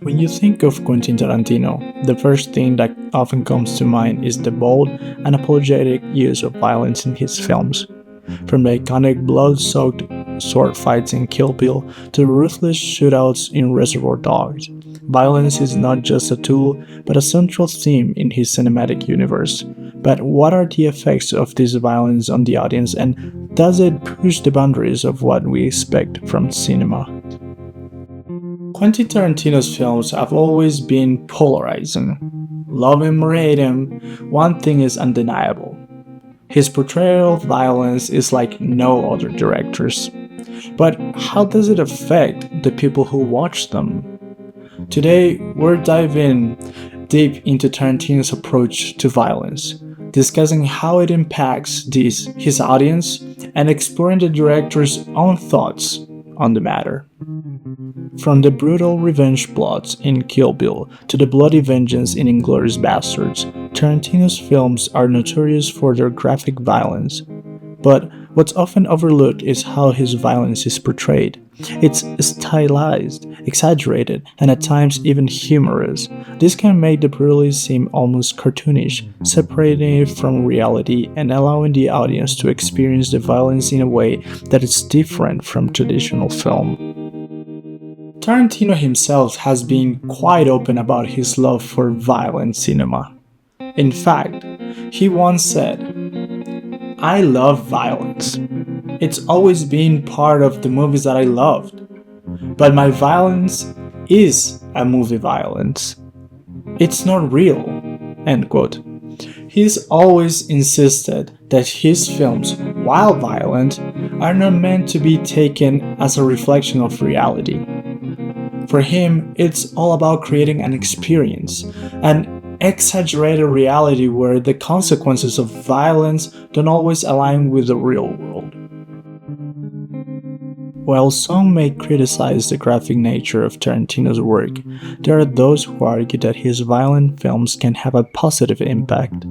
When you think of Quentin Tarantino, the first thing that often comes to mind is the bold, unapologetic use of violence in his films. From the iconic blood-soaked sword fights in Kill Bill to the ruthless shootouts in Reservoir Dogs, violence is not just a tool, but a central theme in his cinematic universe. But what are the effects of this violence on the audience, and does it push the boundaries of what we expect from cinema? Quentin Tarantino's films have always been polarizing. Love him or hate him, one thing is undeniable. His portrayal of violence is like no other director's. But how does it affect the people who watch them? Today, we're diving deep into Tarantino's approach to violence, discussing how it impacts his audience and exploring the director's own thoughts on the matter. From the brutal revenge plots in Kill Bill to the bloody vengeance in Inglourious Basterds, Tarantino's films are notorious for their graphic violence. But what's often overlooked is how his violence is portrayed. It's stylized, exaggerated, and at times even humorous. This can make the brutality seem almost cartoonish, separating it from reality and allowing the audience to experience the violence in a way that is different from traditional film. Tarantino himself has been quite open about his love for violent cinema. In fact, he once said, "I love violence. It's always been part of the movies that I loved. But my violence is a movie violence. It's not real." End quote. He's always insisted that his films, while violent, are not meant to be taken as a reflection of reality. For him, it's all about creating an experience, an exaggerated reality where the consequences of violence don't always align with the real world. While some may criticize the graphic nature of Tarantino's work, there are those who argue that his violent films can have a positive impact.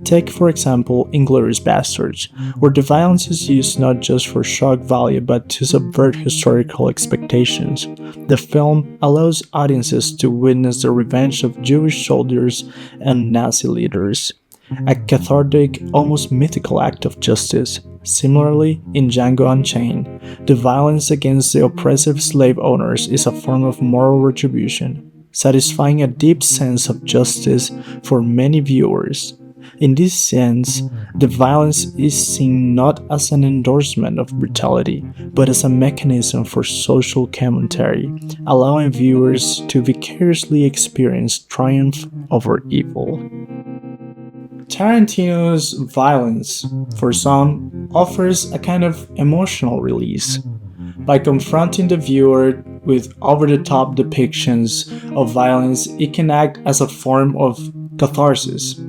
Take, for example, Inglourious Basterds, where the violence is used not just for shock value but to subvert historical expectations. The film allows audiences to witness the revenge of Jewish soldiers and Nazi leaders, a cathartic, almost mythical act of justice. Similarly, in Django Unchained, the violence against the oppressive slave owners is a form of moral retribution, satisfying a deep sense of justice for many viewers. In this sense, the violence is seen not as an endorsement of brutality, but as a mechanism for social commentary, allowing viewers to vicariously experience triumph over evil. Tarantino's violence, for some, offers a kind of emotional release. By confronting the viewer with over-the-top depictions of violence, it can act as a form of catharsis,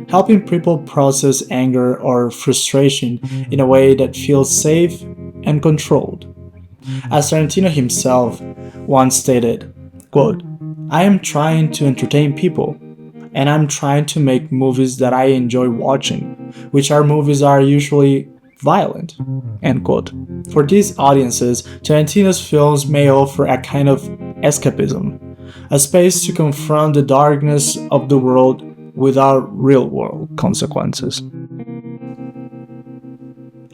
helping people process anger or frustration in a way that feels safe and controlled. As Tarantino himself once stated, quote, "I am trying to entertain people, and I'm trying to make movies that I enjoy watching, which are movies that are usually violent." End quote. For these audiences, Tarantino's films may offer a kind of escapism, a space to confront the darkness of the world without real-world consequences.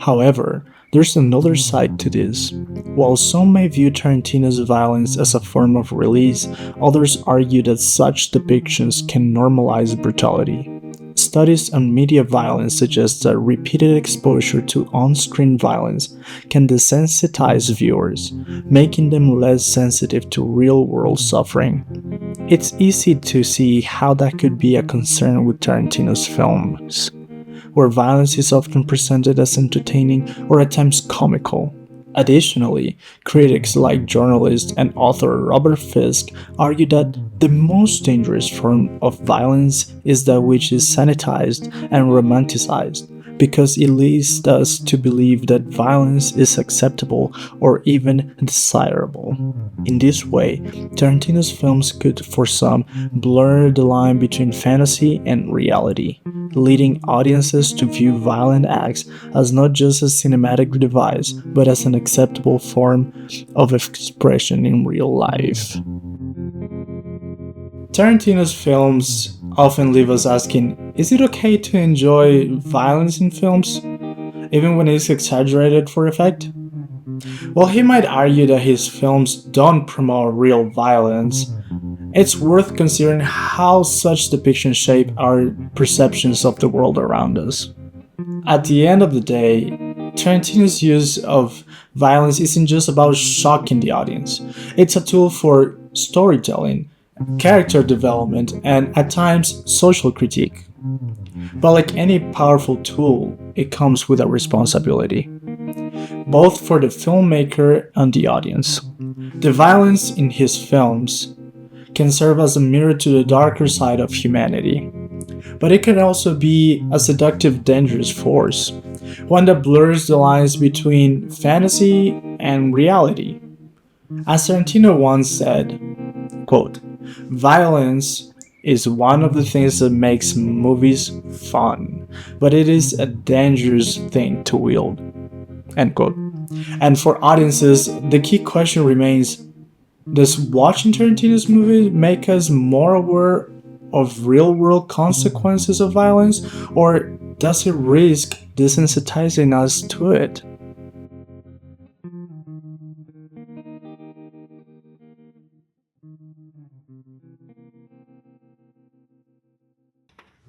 However, there's another side to this. While some may view Tarantino's violence as a form of release, others argue that such depictions can normalize brutality. Studies on media violence suggest that repeated exposure to on-screen violence can desensitize viewers, making them less sensitive to real-world suffering. It's easy to see how that could be a concern with Tarantino's films, where violence is often presented as entertaining or at times comical. Additionally, critics like journalist and author Robert Fisk argue that the most dangerous form of violence is that which is sanitized and romanticized, because it leads us to believe that violence is acceptable or even desirable. In this way, Tarantino's films could, for some, blur the line between fantasy and reality, leading audiences to view violent acts as not just a cinematic device, but as an acceptable form of expression in real life. Tarantino's films often leave us asking, is it okay to enjoy violence in films, even when it's exaggerated for effect? While he might argue that his films don't promote real violence, it's worth considering how such depictions shape our perceptions of the world around us. At the end of the day, Tarantino's use of violence isn't just about shocking the audience, it's a tool for storytelling, character development, and at times social critique. But like any powerful tool, it comes with a responsibility, both for the filmmaker and the audience. The violence in his films can serve as a mirror to the darker side of humanity, but it can also be a seductive, dangerous force, one that blurs the lines between fantasy and reality. As Tarantino once said, quote, violence is one of the things that makes movies fun, but it is a dangerous thing to wield, end quote. And for audiences, the key question remains, does watching Tarantino's movies make us more aware of real world consequences of violence, or does it risk desensitizing us to it?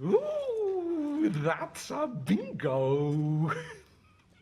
Ooh, that's a bingo.